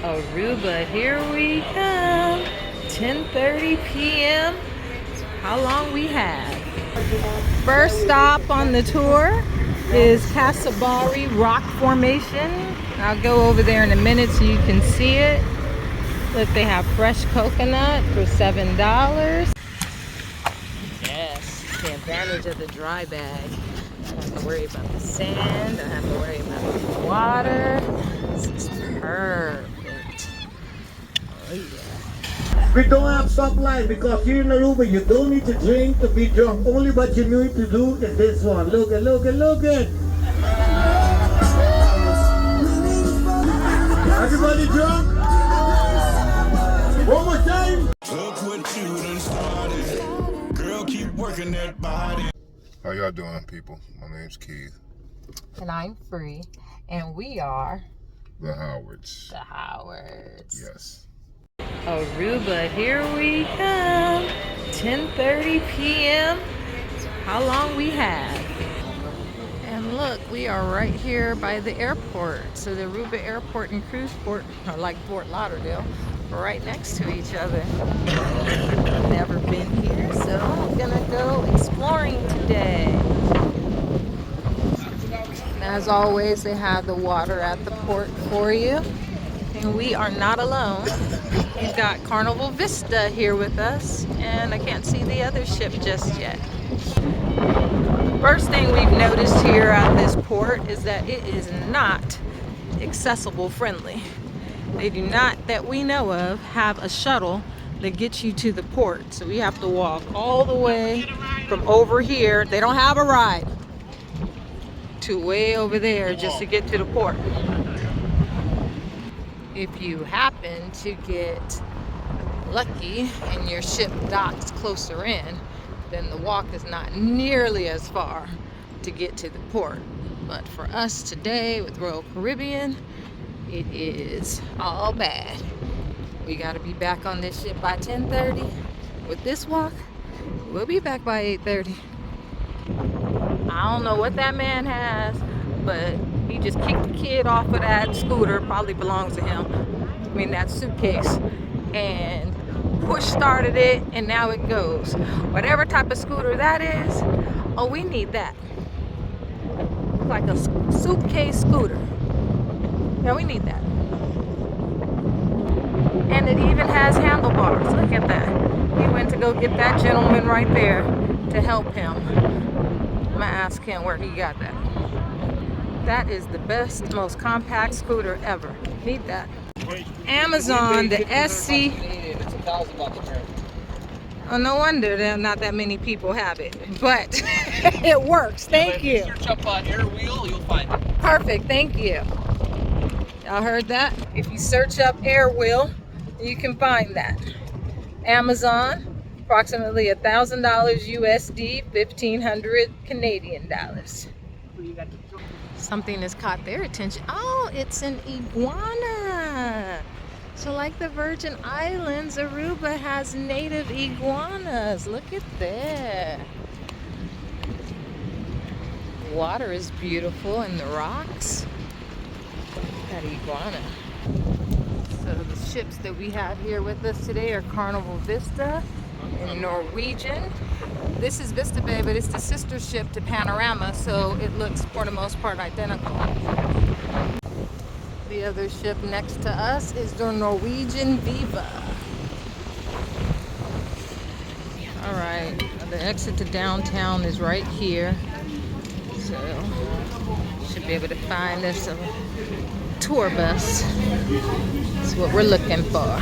Aruba, here we come. 10:30 p.m. How long we have? First stop on the tour is Casabari Rock Formation. I'll go over there in a minute so you can see it. Look, they have fresh coconut for $7. Yes, take advantage of the dry bag. Don't have to worry about the sand. Don't have to worry about the water. This is perfect. Oh yeah. We don't have stoplight because here in Aruba you don't need to drink to be drunk. Only what you need to do is this one. Look it, look it, look it. Everybody drunk? One more time. Look what you done started. Girl, keep working that body. How y'all doing, people? My name's Keith. And I'm Free. And we are The Howards. the Howards. Yes. Aruba, here we come. 10:30 p.m. How long we have? And look, we are right here by the airport. So the Aruba Airport and Cruise Port are like Fort Lauderdale, right next to each other. Never been here, so I'm gonna go exploring today. And as always, they have the water at the port for you. And we are not alone. We've got Carnival Vista here with us, and I can't see the other ship just yet. First thing we've noticed here at this port is that it is not accessible friendly. They do not, that we know of, have a shuttle that gets you to the port. So we have to walk all the way from over here. They don't have a ride to way over there just to get to the port. If you happen to get lucky and your ship docks closer in, then the walk is not nearly as far to get to the port. But for us today with Royal Caribbean, it is all bad. We gotta be back on this ship by 10:30. With this walk, we'll be back by 8:30. I don't know what that man has, but he just kicked the kid off of that scooter, probably belongs to him. I mean, that suitcase. And push started it, and now it goes. Whatever type of scooter that is, oh, we need that. Like a suitcase scooter. Yeah, we need that. And it even has handlebars. Look at that. He went to go get that gentleman right there to help him. I'm gonna ask him where he got that. That is the best, most compact scooter ever. Need that. Amazon, the SC. Oh, no wonder that not that many people have it, but it works. Thank you. Search up on Air Wheel, you'll find it. Perfect. Thank you. Y'all heard that? If you search up Air Wheel, you can find that. Amazon, approximately $1,000 USD, 1,500 Canadian dollars. Something has caught their attention. Oh, it's an iguana. So like the Virgin Islands, Aruba has native iguanas. Look at that. Water is beautiful and the rocks. That iguana. So the ships that we have here with us today are Carnival Vista and Norwegian. This is Vista Bay, but it's the sister ship to Panorama, so it looks for the most part identical. The other ship next to us is the Norwegian Viva. All right, the exit to downtown is right here. So should be able to find us a tour bus. That's what we're looking for.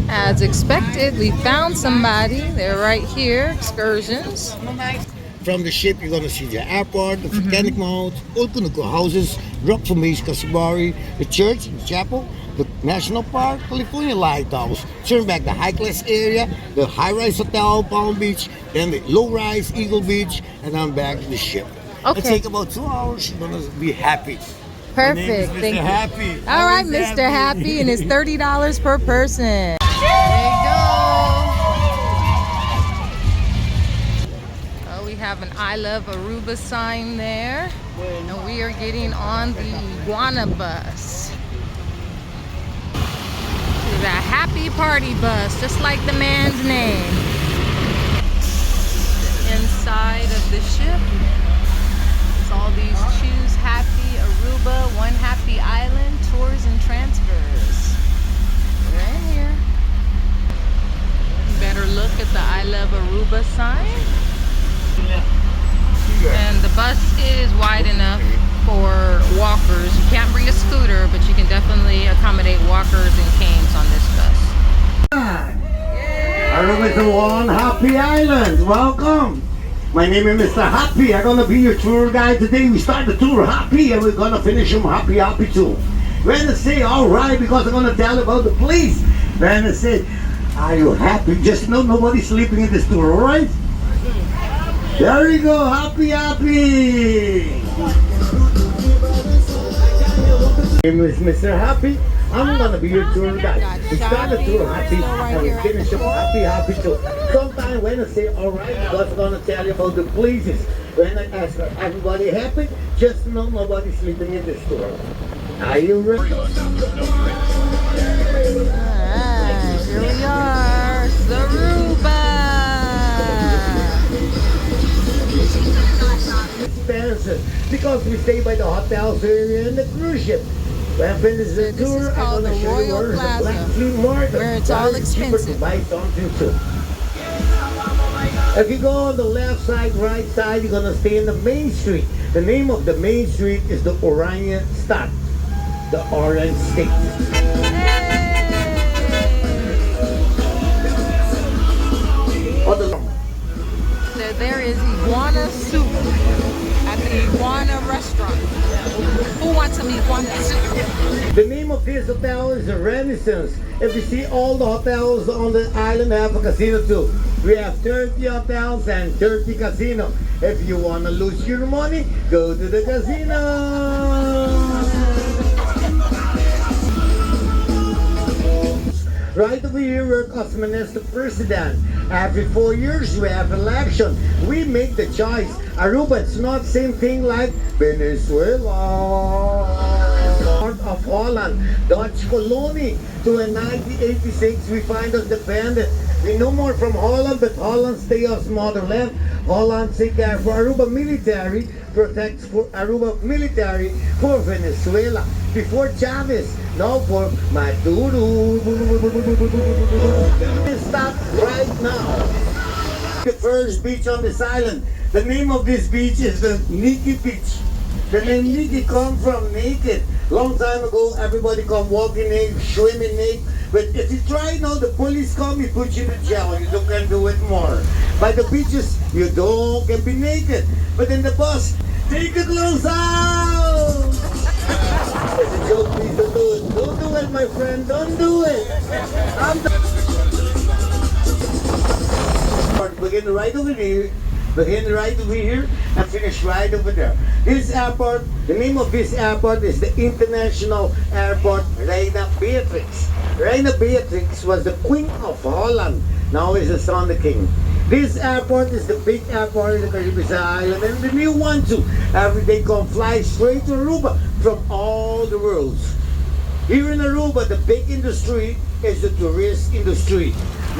As expected, we found somebody. They're right here, Excursions. From the ship, you're going to see the airport, the volcanic mount, all Kunuku houses, rock formation Casabari, the church, the chapel, the national park, California Lighthouse. Turn back the high-class area, the high-rise hotel, Palm Beach, then the low-rise Eagle Beach, and I'm back to the ship. Okay. It'll take about 2 hours. You're going to be happy. Perfect. My name is Mr. Thank you. Happy. All right, Always Mr. Happy, and it's $30 per person. There you go. Oh, we have an I Love Aruba sign there. And we are getting on the iguana bus. is a happy party bus, just like the man's name. The inside of the ship. It's all these Choose Happy Aruba, One Happy Island tours and transfers. We're in here. Better look at the I Love Aruba sign. And the bus is wide enough for walkers. You can't bring a scooter, but you can definitely accommodate walkers and canes on this bus. Aruba is one happy island. Welcome. My name is Mr. Happy. I'm gonna be your tour guide today. We start the tour happy and we're gonna finish them happy too. When I say alright, because I'm gonna tell about the place. When I say, are you happy? Just know nobody's sleeping in this tour, alright? There you go, happy. My name is Mr. Happy. I'm gonna be your tour guide. We start the tour happy and we finish them happy too. Sometime when I say alright, because I'm gonna tell you about the places. When I ask everybody happy, just know nobody's sleeping in this tour. Are you ready? Alright, here we are, Aruba. Expensive because we stay by the hotels here in the cruise ship. When I finish the This tour, is called I'm the gonna show you Royal where's the Plaza, Black Flea Market, where it's all very cheaper expensive. to buy something too. If you go on the left side, right side, you're gonna stay in the main street. The name of the main street is the Orange State, the Orange State. On the So there is iguana soup at the iguana restaurant. Who wants some iguana soup? The name of this hotel is the Renaissance. If you see, all the hotels on the island have a casino too. We have 30 hotels and 30 casinos. If you want to lose your money, go to the casino. Right over here, we're Cosmones President. Every 4 years, we have election. We make the choice. Aruba, it's not same thing like Venezuela. Part of Holland, Dutch colony. To in 1986, we find us independent. We no more from Holland, but Holland stay as motherland. Holland take care for Aruba military, protects for Aruba military for Venezuela. Before Chavez, now for Maduro. Stop right now. The first beach on this island. The name of this beach is the Nikki Beach. The name Nikki comes from naked. Long time ago, everybody come walking naked, swimming naked. But if you try now, the police come, you put you in jail. You don't can do it more. By the beaches, you don't can be naked. But in the bus, take your clothes out. It's a joke, please don't do it. Don't do it, my friend. Don't do it. Begin right over here. Begin right over here and finish right over there. This airport, the name of this airport is the International Airport Reina Beatrix. Reina Beatrix was the Queen of Holland. Now is the son of the king. This airport is the big airport in the Caribbean island, and the new one too. Every day come fly straight to Aruba from all the world. Here in Aruba, the big industry is the tourist industry.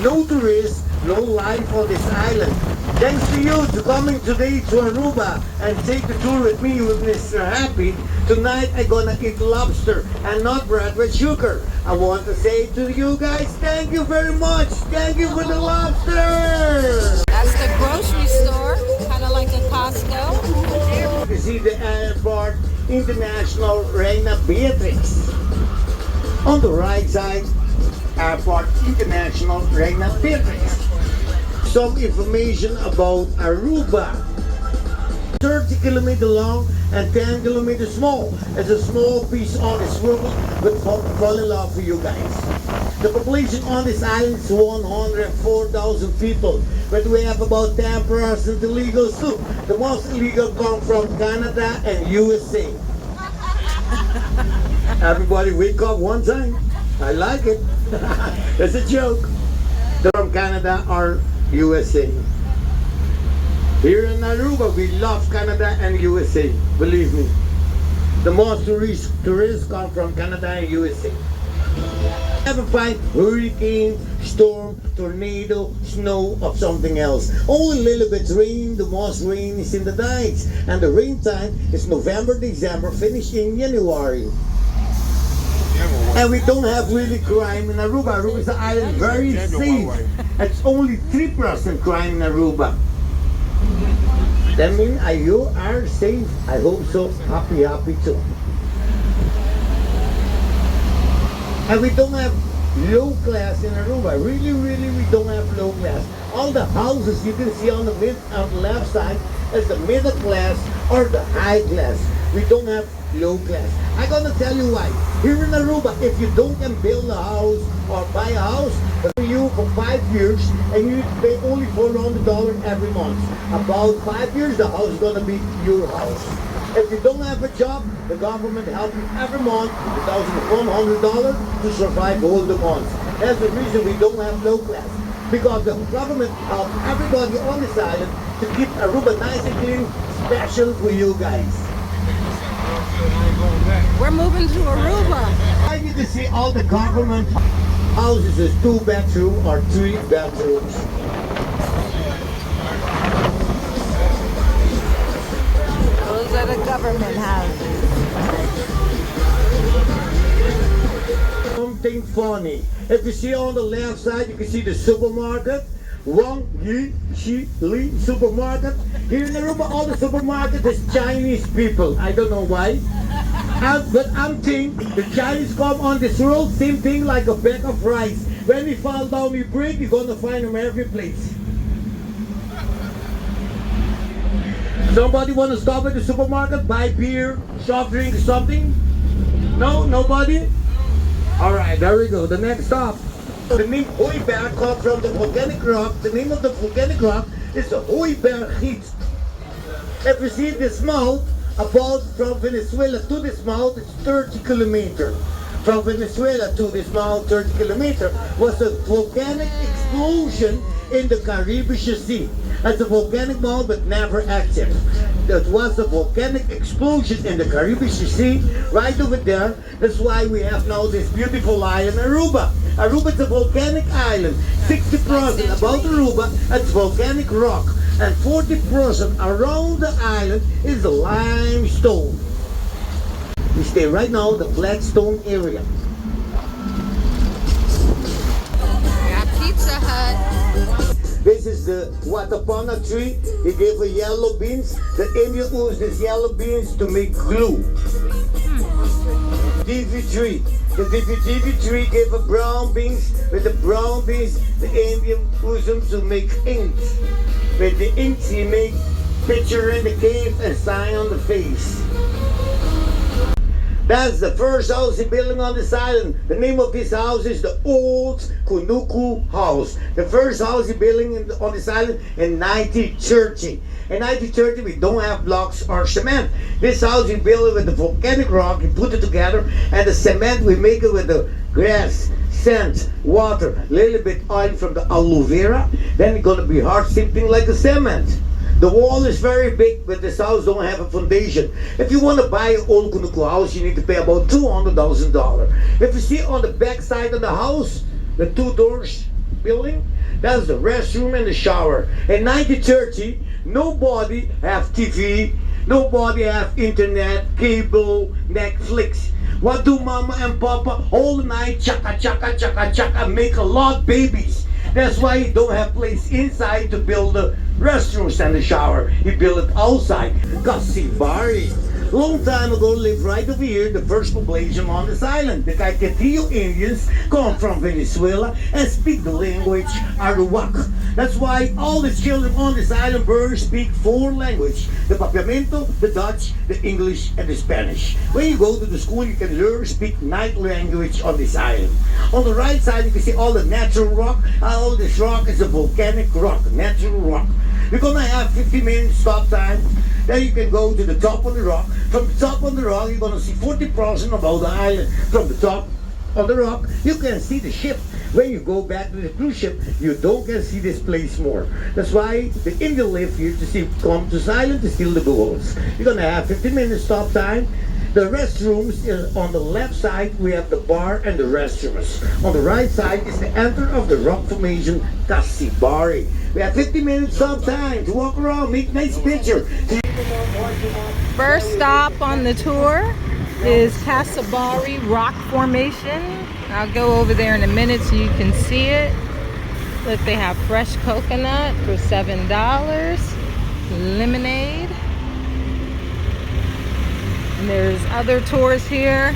No tourists, no life on this island. Thanks to you to coming today to Aruba and take the tour with me with Mr. Happy. Tonight I'm gonna eat lobster and not bread with sugar. I want to say to you guys, thank you very much. Thank you for the lobster. That's the grocery store, kind of like a Costco. You see the airport, International Reina Beatrix. On the right side, Airport International Reina Beatrix. Some information about Aruba. 30 kilometers long and 10 kilometers small. It's a small piece on this world, but fall in love for you guys. The population on this island is 104,000 people, but we have about 10% illegals too. The most illegal come from Canada and USA. Everybody wake up one time. I like it. It's a joke. They're from Canada or USA. Here in Aruba, we love Canada and USA. Believe me. The most tourists come from Canada and USA. Never find hurricane, storm, tornado, snow, or something else. Only a little bit rain. The most rain is in the nights, and the rain time is November, December, finish in January. And we don't have really crime in Aruba. Aruba is an island very safe. It's only 3% crime in Aruba. That means you are safe. I hope so. Happy too. And we don't have low class in Aruba. Really, we don't have low class. All the houses you can see on the left side is the middle class or the high class. We don't have low class. I'm gonna tell you why. Here in Aruba, if you don't can build a house or buy a house for you for 5 years and you pay only $400 every month. About 5 years, the house is gonna be your house. If you don't have a job, the government help you every month with $1,100 to survive all the months. That's the reason we don't have low class. Because the government helps everybody on this island to keep Aruba nice and clean, special for you guys. We're moving to Aruba. I need to see all the government houses is 2 bedroom or 3 bedrooms. Those are the government houses. Something funny. If you see on the left side, you can see the supermarket. Wang Yi Shi Li supermarket. Here in Aruba, all the supermarkets is Chinese people. I don't know why. But I'm thinking the Chinese come on this road, same thing like a bag of rice. When we fall down, we break, you're gonna find them every place. Somebody wanna stop at the supermarket, buy beer, soft drink, something? No, nobody? All right, there we go. The next stop. The name Hooiberg comes from the volcanic rock. The name of the volcanic rock is the Hooiberg. If you see this mouth, about from Venezuela to this mouth, it's 30 kilometers. From Venezuela to this mouth, 30 kilometers, was a volcanic explosion in the Caribbean Sea. It's a volcanic mount but never active. That was a volcanic explosion in the Caribbean Sea, right over there. That's why we have now this beautiful island, Aruba. Aruba is a volcanic island. 60% about Aruba, it's volcanic rock. And 40% around the island is the limestone. We stay right now in the Flagstone area. We got Pizza Hut. This is the Watapana tree. He gave a yellow beans. The Indian used these yellow beans to make glue. DV tree. The DV tree gave a brown beans. With the brown beans, the Indian used them to make ink. With the ink, he make picture in the cave and sign on the face. That's the first house building on this island. The name of this house is the Old Kunuku House. The first house building on this island in 1930. In 1930, we don't have blocks or cement. This house we built with the volcanic rock, we put it together, and the cement we make it with the grass, sand, water, a little bit oil from the aloe vera. Then it's gonna be hard, same thing like the cement. The wall is very big, but this house don't have a foundation. If you want to buy an old Kunuku house, you need to pay about $200,000. If you see on the back side of the house, the 2 doors building, that's the restroom and the shower. In 1930, nobody have TV, nobody have internet, cable, Netflix. What do mama and papa all night chaka chaka chaka chaka make a lot of babies? That's why you don't have place inside to build the restrooms and the shower. You build it outside. Kasibari. Long time ago lived right over here, the first population on this island. The Kaykatillo Indians come from Venezuela and speak the language Arawak. That's why all the children on this island birds speak 4 languages. The Papiamento, the Dutch, the English, and the Spanish. When you go to the school, you can learn speak 9 languages on this island. On the right side, you can see all the natural rock. All this rock is a volcanic rock, natural rock. We're gonna have 50 minutes stop time. Then you can go to the top of the rock. From the top of the rock, you're gonna see 40% about the island. From the top of the rock, you can see the ship. When you go back to the cruise ship, you don't can see this place more. That's why the Indian live here to see, come to this island to steal the goals. You're gonna have 15 minutes stop time. The restrooms is on the left side. We have the bar and the restrooms. On the right side is the enter of the rock formation Kasibari. We have 50 minutes of time to walk around, make nice picture. First stop on the tour is Kasibari Rock Formation. I'll go over there in a minute so you can see it. Look, they have fresh coconut for $7. Lemonade. And there's other tours here.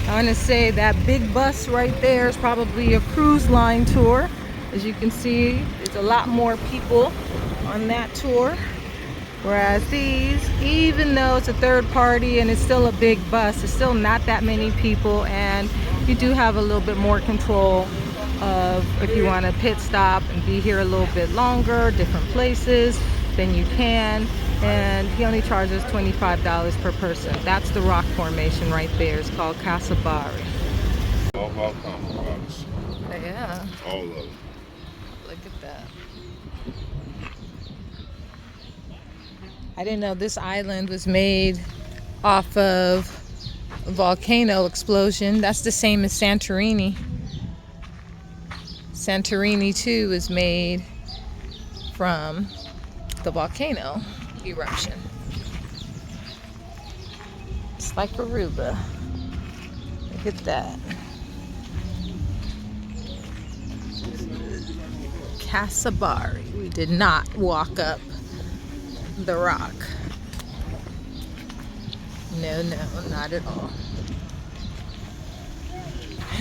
I want to say that big bus right there is probably a cruise line tour. As you can see, there's a lot more people on that tour. Whereas these, even though it's a third party and it's still a big bus, there's still not that many people, and you do have a little bit more control of if you want to pit stop and be here a little bit longer, different places, then you can. And he only charges $25 per person. That's the rock formation right there. It's called Kasibari. All about rocks. Yeah, All of them. look at that. I didn't know this island was made off of a volcano explosion. That's the same as Santorini. Santorini too was made from the volcano eruption. It's like Aruba. Look at that. Kasibari. We did not walk up the rock. No, not at all.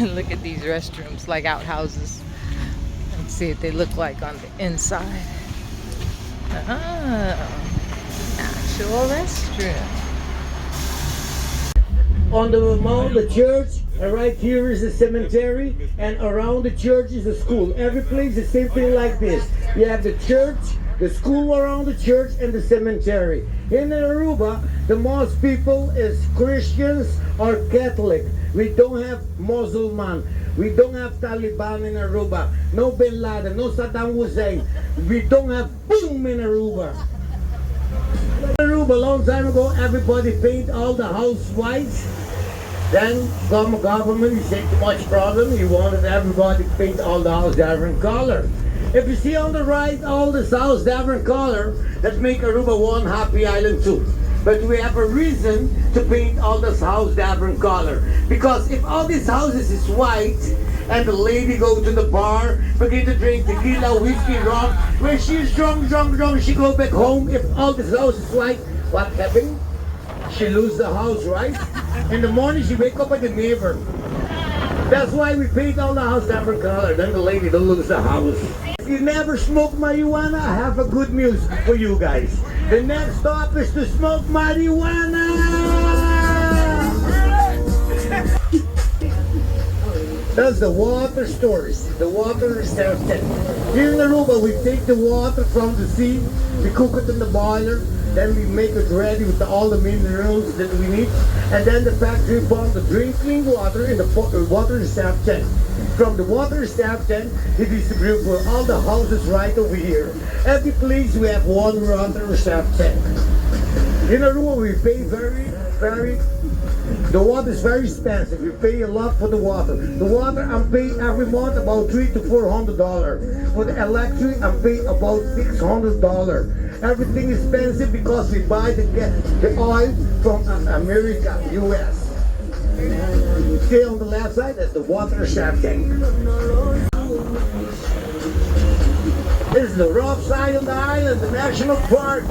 Look at these restrooms, like outhouses. Let's see what they look like on the inside. Oh, actual restroom. On the mount, the church, and right here is the cemetery, and around the church is the school. Every place is the same thing like this. You have the church, the school around the church, and the cemetery. In Aruba, the most people is Christians or Catholic. We don't have Muslim. We don't have Taliban in Aruba. No Bin Laden, no Saddam Hussein. We don't have boom in Aruba. In Aruba, a long time ago, everybody paint all the house white. Then government, you say too much problem. You wanted everybody to paint all the house different color. If you see on the right, all the house different color, that make Aruba one happy island too. But we have a reason to paint all this house different color. Because if all these houses is white, and the lady go to the bar, begin to drink tequila, whiskey, rum, when she's drunk, she go back home. If all this house is white, what happened? She lose the house, right? In the morning, she wake up with the neighbor. That's why we paint all the house different color. Then the lady don't lose the house. If you never smoke marijuana, I have a good news for you guys. The next stop is to smoke marijuana. That's the water storage. The water is there. Here in Aruba, we take the water from the sea, we cook it in the boiler, then we make it ready with all the minerals that we need, and then the factory pumps the drinking water in the water reserve tank. From the water reserve tank, it distributes for all the houses right over here. Every place we have one water reserve tank. In Aruba, we pay the water is very expensive. We pay a lot for the water. The water I'm paying every month about $300 to $400. For the electric, I'm paying about $600. Everything is expensive because we buy the oil from America, US. See on the left side, that's the water shaft tank. This is the rough side of the island, the national park.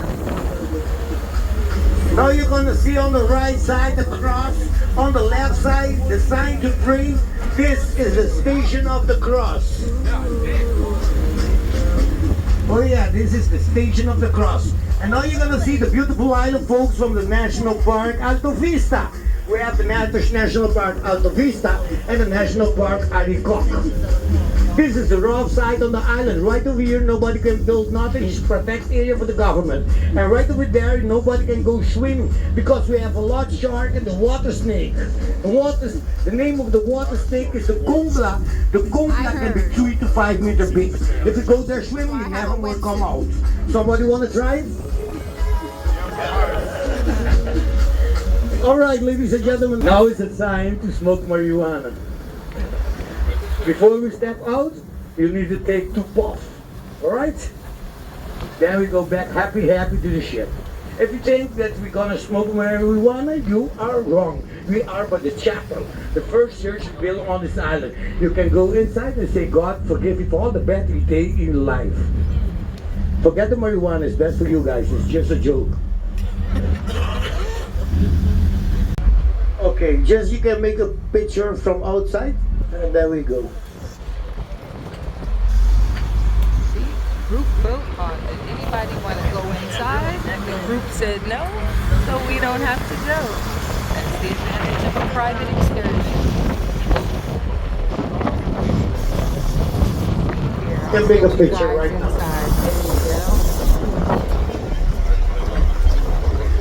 Now you're going to see on the right side the cross, on the left side the sign to pray. This is the station of the cross. Oh yeah, this is the station of the cross. And now you're going to see the beautiful island folks from the National Park Alto Vista. We have the National Park Alto Vista and the National Park Aricoc. This is the rough side on the island. Right over here, nobody can build nothing. It's a protected area for the government. And right over there, nobody can go swimming because we have a lot shark and the water snake. The name of the water snake is the Kongla. The Kongla can be 3 to 5 meter big. If you go there swimming, you never will come out. Somebody want to try it? Alright, ladies and gentlemen, now is the time to smoke marijuana. Before we step out, you need to take 2 puffs. Alright? Then we go back happy to the ship. If you think that we're gonna smoke marijuana, you are wrong. We are by the chapel, the first church built on this island. You can go inside and say, God, forgive me for all the bad you did in life. Forget the marijuana, it's best for you guys, it's just a joke. Okay, just you can make a picture from outside, and there we go. Group vote on it. Anybody want to go inside? The group said no, so we don't have to go. That's the advantage of a private excursion. You can make a picture right now.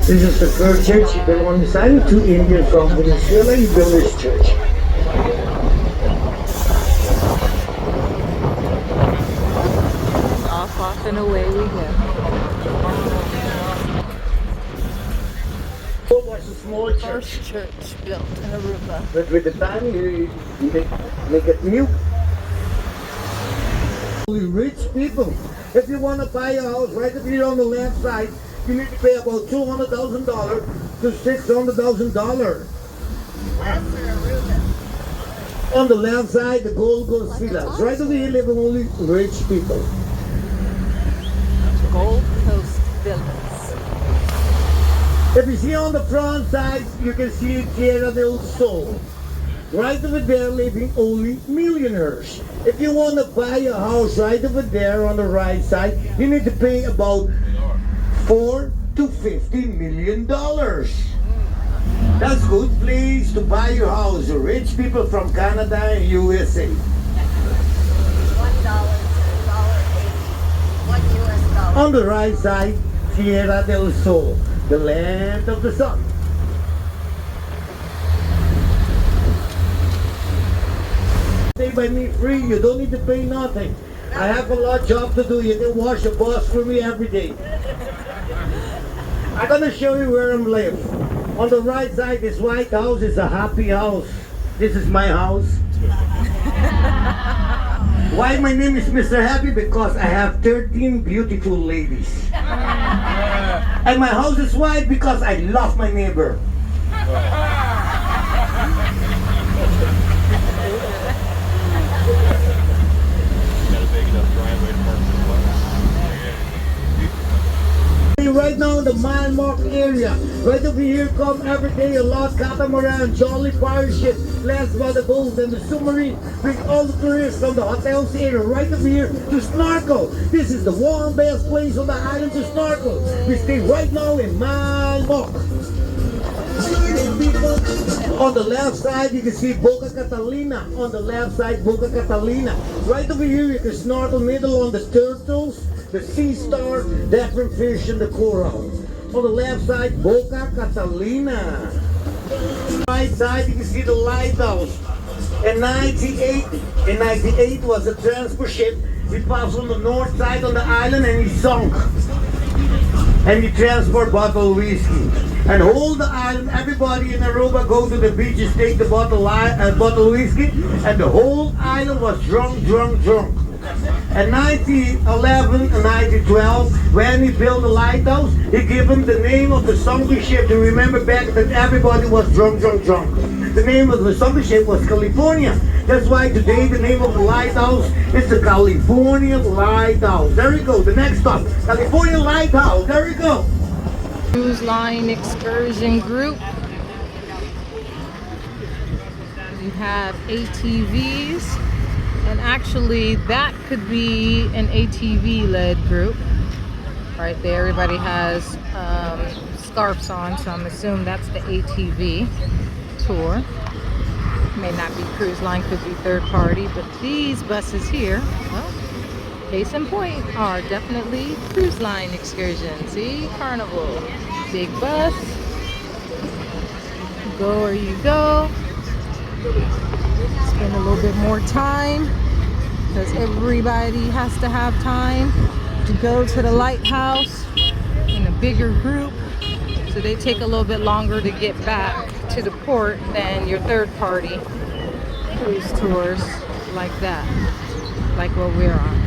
This is the first church you built on this island. 2 Indians from Venezuela, you built this church. Off and away we go. What was a small church? First church built in Aruba. But with the time you make it new. Only rich people. If you want to buy a house right up here on the left side, you need to pay about $200,000 to $600,000. On the left side, the Gold Coast villas. Right over here live only rich people. Gold Coast Villas. If you see on the front side, you can see Tierra del Sol. Right over there living only millionaires. If you want to buy a house right over there on the right side, you need to pay about $4 to $50 million. That's good place to buy your house. Rich people from Canada and USA. $1 to $1.80. $1 US. On the right side, Tierra del Sol, the land of the sun. Stay by me free, you don't need to pay nothing. I have a lot of job to do. You can wash the bus for me every day. I'm gonna show you where I'm live. On the right side, this white house is a happy house. This is my house. Why my name is Mr. Happy? Because I have 13 beautiful ladies. And my house is white because I love my neighbor. Right now in the mile mark area, right over here come every day a lot catamaran, jolly pirate ship, lands by the boat and the submarine, bring all the tourists from the hotels area right over here to snorkel. This is the warm best place on the island to snorkel. We stay right now in mile mark. On the left side you can see Boca Catalina. On the left side Boca Catalina. Right over here you can snorkel middle on the turtles, the sea star, different fish and the coral. On the left side, Boca Catalina. Right side, you can see the lighthouse. In 98 was a transport ship. He passed on the north side on the island and he sunk. And he transport bottled whiskey. And hold the island, everybody in Aruba go to the beaches, take the bottled whiskey, and the whole island was drunk. In 1911 and 1912, when he built the lighthouse, he gave him the name of the sunken ship. You remember back that everybody was drunk. The name of the sunken ship was California. That's why today the name of the lighthouse is the California Lighthouse. There we go, the next stop, California Lighthouse. There we go. Cruise line excursion group. We have ATVs. And actually, that could be an ATV-led group. Right there, everybody has scarves on, so I'm assuming that's the ATV tour. May not be cruise line, could be third party, but these buses here, well, case in point, are definitely cruise line excursions. See, Carnival, big bus, go where you go. Spend a little bit more time because everybody has to have time to go to the lighthouse in a bigger group. So they take a little bit longer to get back to the port than your third party cruise tours like that, like what we're on.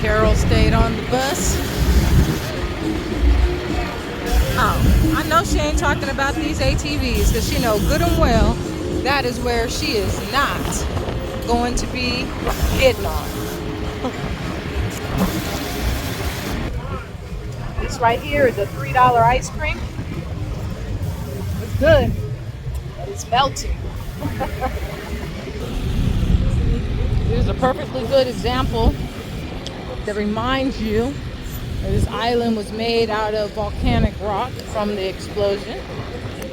Carol stayed on the bus. Oh, I know she ain't talking about these ATVs because she know good and well that is where she is not going to be getting on. This right here is a $3 ice cream. It's good, but it's melting. Here's a perfectly good example that reminds you that this island was made out of volcanic rock from the explosion,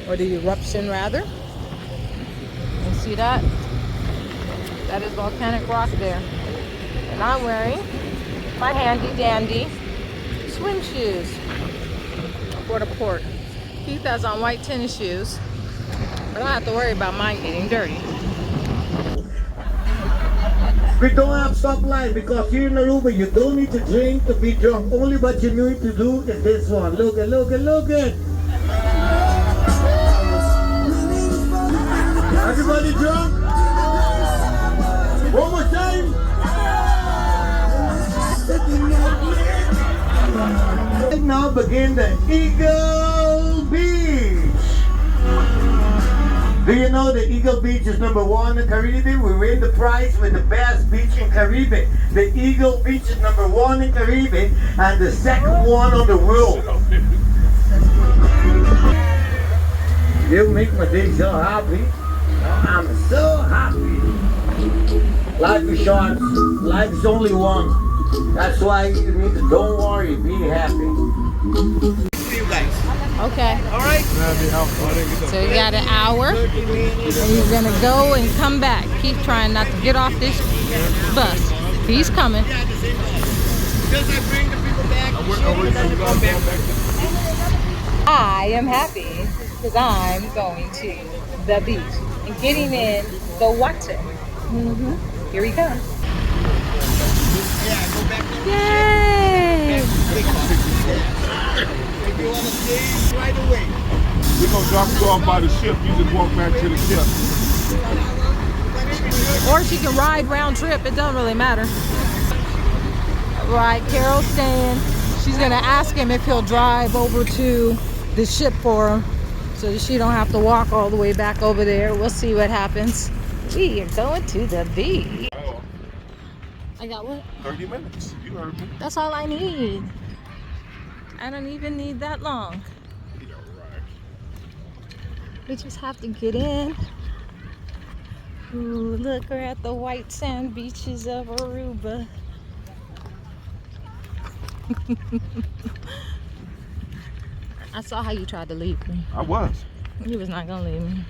or the eruption rather. You see that? That is volcanic rock there. And I'm wearing my handy dandy swim shoes for the port. Keith has on white tennis shoes, but I don't have to worry about mine getting dirty. We don't have stoplight because here in Aruba you don't need to drink to be drunk. Only what you need to do is this one. Look it, look it, look it. Everybody drunk? One more time. Right now begin the Eagle Beach. Do you know the Eagle Beach is #1 in the Caribbean? We win the prize with the best beach in Caribbean. The Eagle Beach is #1 in Caribbean and the second one on the world. You make my day so happy. I'm so happy. Life is short. Life is only one. That's why you need to don't worry, be happy. See you guys. Okay. All right. So you got an hour, and you're gonna go and come back. Keep trying not to get off this bus. He's coming. I am happy because I'm going to the beach and getting in the water. Here he comes. Yay! If you want to stay right away. We're going to drop you off by the ship. You just walk back to the ship. Or she can ride round trip. It don't really matter. Right, Carol's saying she's going to ask him if he'll drive over to the ship for him so that she don't have to walk all the way back over there. We'll see what happens. We are going to the beach. Oh, I got what? 30 minutes. You heard me. That's all I need. I don't even need that long. Yeah, right. We just have to get in. Ooh, look, we're at the white sand beaches of Aruba. I saw how you tried to leave me. I was. You was not gonna leave me.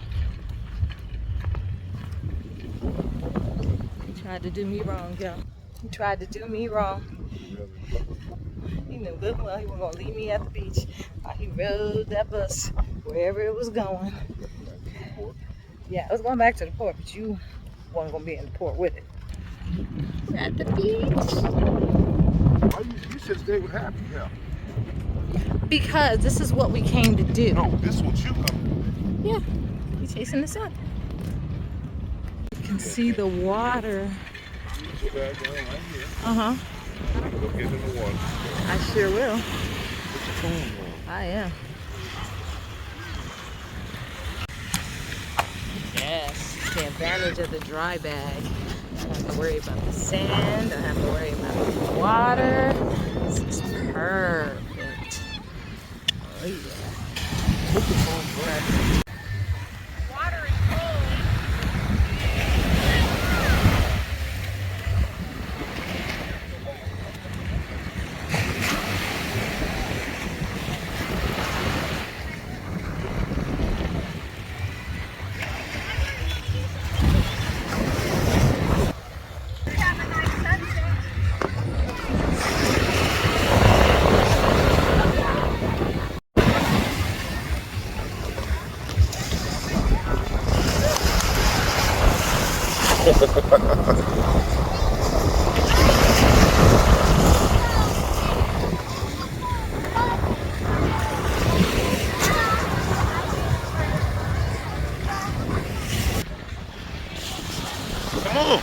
You tried to do me wrong, yo. You tried to do me wrong. He knew good well he wasn't gonna leave me at the beach while he rode that bus wherever it was going. Yeah, it was going back to the port, but you weren't gonna be in the port with it. We're at the beach. Why you should stay with Happy now. Because this is what we came to do. No, this is what you come Yeah, we're chasing the sun. You can see the water. Put your bag down right here. Uh-huh. Go get in the water. I sure will. Put your phone on. I am. Yes, take advantage of the dry bag. Don't have to worry about the sand. Don't have to worry about the water. This is perfect. Oh yeah. Put your phone down. Water is cold. Come on.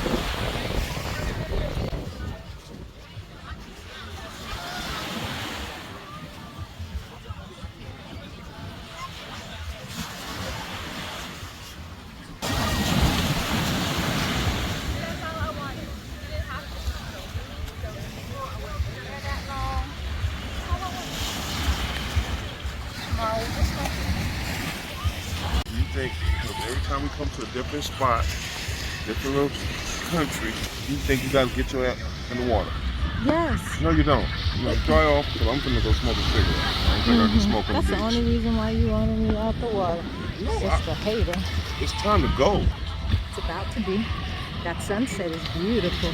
You think every time we come to a different spot, different little country, you think you gotta get your ass in the water? Yes. No, you don't. You know, dry off, because I'm gonna go smoke a cigarette. I ain't gonna smoke on That's the the beach. only reason why you wanted me out the water. No, Just a hater. it's time to go. It's about to be. That sunset is beautiful.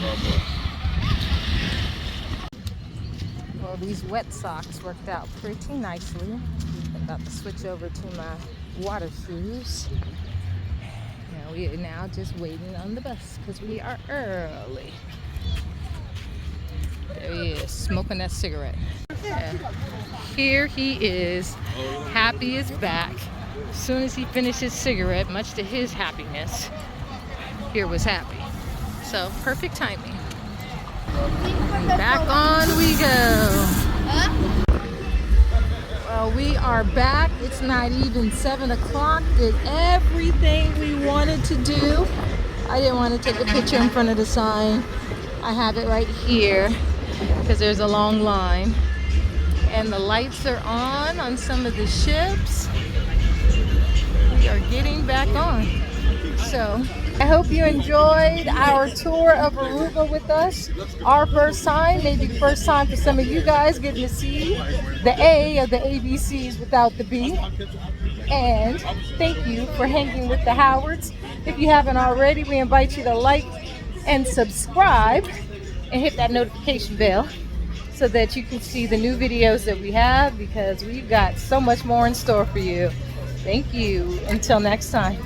Well, these wet socks worked out pretty nicely. I'm about to switch over to my water shoes. Now we are now just waiting on the bus because we are early. There he is, smoking that cigarette. Yeah. Here he is. Happy is back. As soon as he finished his cigarette, much to his happiness, here was Happy. So perfect timing. And back on we go. Well, we are back. It's not even 7 o'clock. Did everything we wanted to do. I didn't want to take a picture in front of the sign. I have it right here because there's a long line. And the lights are on some of the ships. We are getting back on. So I hope you enjoyed our tour of Aruba with us. Our first time, maybe first time for some of you guys getting to see the A of the ABCs without the B. And thank you for hanging with the Howards. If you haven't already, we invite you to like and subscribe and hit that notification bell so that you can see the new videos that we have, because we've got so much more in store for you. Thank you. Until next time.